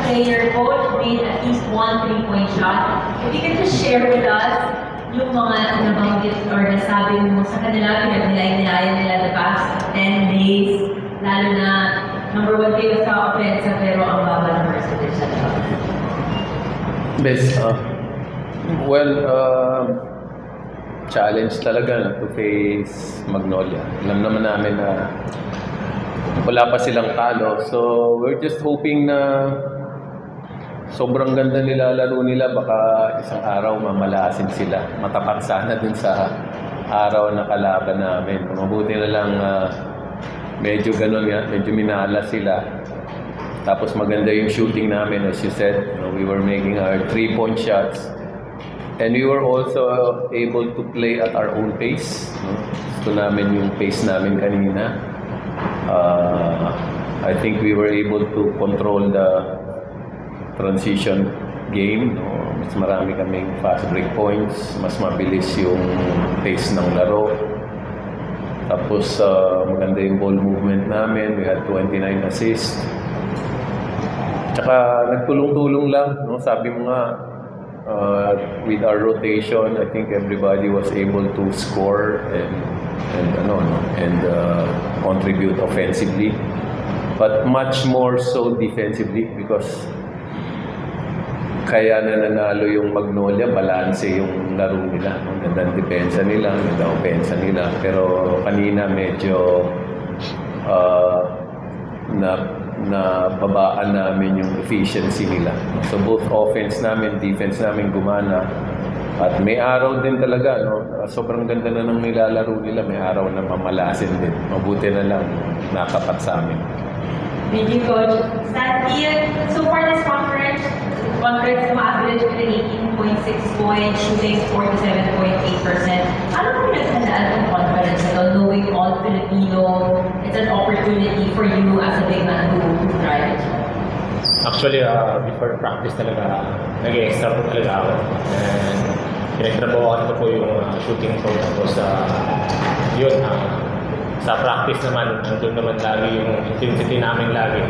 player, coach, made at least one 3-point shot. If you could just share with us yung mga nabanggit or nasabi mo sa kanila, pinag-nilay-nilayan nila the past 10 days, lalo na number 1 kayo sa offense, pero ang baba ng percentage sa shot. Best, challenge talaga to face Magnolia. Alam naman namin na wala pa silang talo. So, we're just hoping na sobrang ganda nila laro nila. Baka isang araw mamalasin sila. Matapat sana dun sa araw na kalaban namin. Mabuti na lang medyo ganun nga. Medyo minala sila. Tapos maganda yung shooting namin, as you said. We were making our 3-point shots. And we were also able to play at our own pace. Gusto namin yung pace namin kanina. I think we were able to control the transition game. Mas marami kaming fast break points. Mas mabilis yung pace ng laro. Tapos maganda yung ball movement namin. We had 29 assists. Tsaka nagtulong-tulong lang. Sabi mo nga, with our rotation, I think everybody was able to score and contribute offensively, but much more so defensively because kaya na nanalo yung Magnolia, balanse yung laro nila. Ganda ang depensa nila, ganda ang opensa nila. Pero kanina medyo na babaan namin yung efficiency nila. So both offense namin, defense namin gumana. At may araw din talaga, sobrang ganda na ng nilalaro nila. May araw na mamalasin din. Mabuti na lang natapat sa amin. Thank you, Coach. Santi, so far this conference ma-average with 18.6 points, shooting 47.8%. Ano mo pinaghandaan ng conference ito, knowing all Filipino, it's an opportunity for you as a big man to thrive? Actually, before practice talaga, nag-extra po talaga ako. And pinagtrabawakan ko po yung shooting ko. Tapos, sa practice naman, nandun naman lagi yung intensity namin lagi.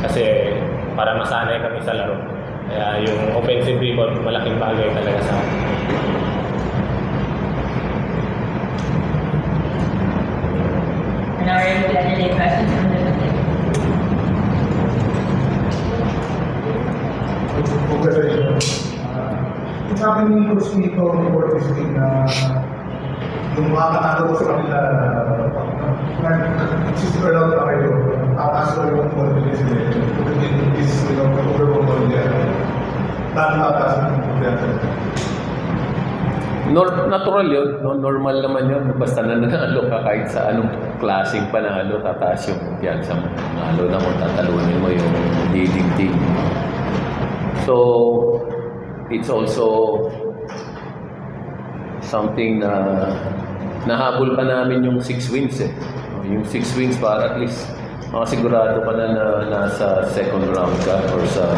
Kasi para masanay kami sa laro. Kaya yung offensive rebound, malaking bagay talaga sa akin. And are you any questions from the public? It's happening to speak of what is being yung mga katalo sa kanila nag-sister out na kayo taas ko yung confidence nila is overall niya tataas ang confidence. Natural yun, normal naman yun. Basta nanalo ka kahit sa anong klaseng panalo, tataas yung kumpiyansa mo. Lalo na kung tatalunin mo yung leading team. So, it's also something na nahabol pa namin yung 6 wins eh. Yung 6 wins para at least makasigurado ka na nasa second round ka or sa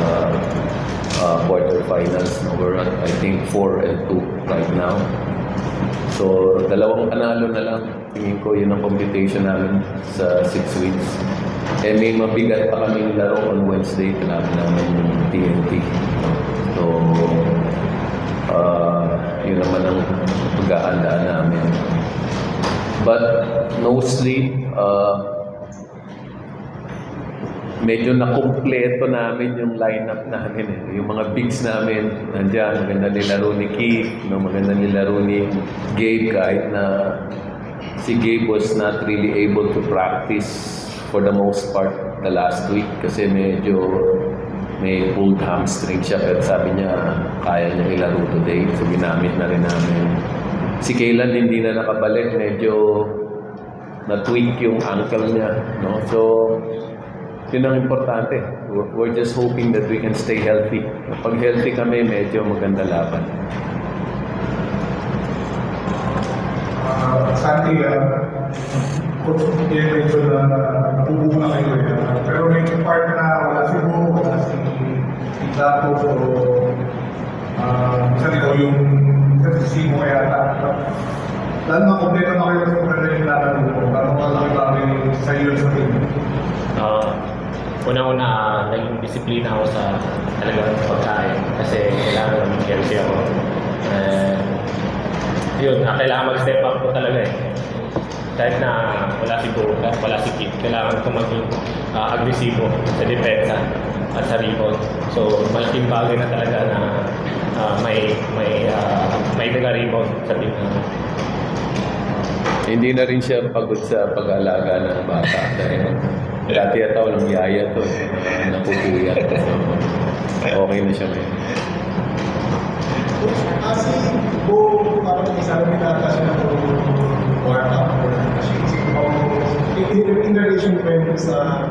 quarterfinals. We're at, I think, 4-2 right now. So, 2 panalo na lang. Tingin ko yun ang computation namin sa 6 wins. Eh, may mabigat pa kaming laro on Wednesday. Kailangan namin yung TNT. So, yun naman ang pag-aandaan namin. But mostly, medyo nakumpleto namin yung lineup namin. Yung mga bigs namin, nandyan. Maganda nilaro ni Keith, maganda nilaro ni Gabe kahit na si Gabe was not really able to practice for the most part the last week kasi medyo may pulled hamstring siya pero sabi niya kaya niya ilaro today. So ginamit na rin namin. Si Kaylan hindi na nakabalik. Medyo na-tweak yung ankle niya. No? So, yun ang importante. We're just hoping that we can stay healthy. Pag healthy kami, medyo maganda laban. Santi, Coach, medyo na nabubuo na kayo pero may part na wala si Bo, wala si Dato, so minsan ikaw yung si Simo kaya lalo na kompleto na kayo sa mga yung lalaro mo, parang malaki sa iyo sa team. Una-una, naging disiplina ako sa talagang pagkain kasi kailangan maging healthy ako. Yun, kailangan mag-step up ko talaga eh. Kahit na wala si Bo, kahit wala si Kip, kailangan ko maging agresibo sa depensa at sa rebound. So, malaking bagay na talaga na may taga-rebound sa team namin. Hindi na rin siya pagod sa pag-aalaga ng bata dahil dati ata walang yaya to, napupuyat. So, okay na siya ngayon. Kasi Bo, parang isa rin nata siya na warm up kasi in relation to sa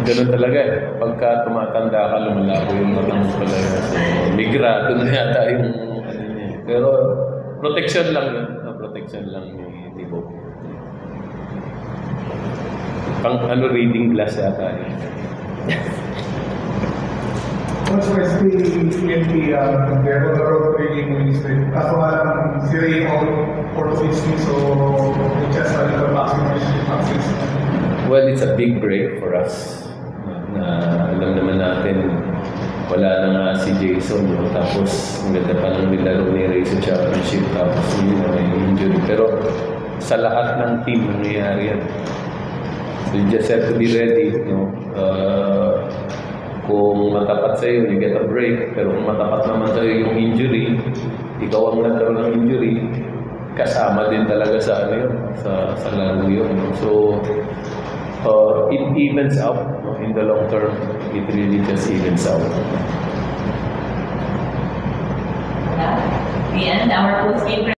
Ganun talaga eh. Pagka tumatanda ka, lumalabo yung mata mo talaga. So, migrado na yata yung ano niya. Pero, protection lang yun. Protection lang ni Bo. Pang reading glass yata yun. Once first PNP, they're on the road to winning Wednesday. Kaso nga lang, si Raymond, 4-16, so it just a little maximum. Well, it's a big break for us. Na alam naman natin, wala na nga si Jason. No? Tapos, ang ganda pa lang nilaro ni Ray sa championship. Tapos, yun na may injury. Pero, sa lahat ng team, nangyayari yan. So, you just have to be ready. No? Kung matapat sa'yo, you get a break. Pero kung matapat naman sa'yo yung injury, ikaw ang nagkaroon ng injury, kasama din talaga sa ano yun, sa laro yun. No? So, it evens out. No? In the long term, it really just evens out. We end our post-game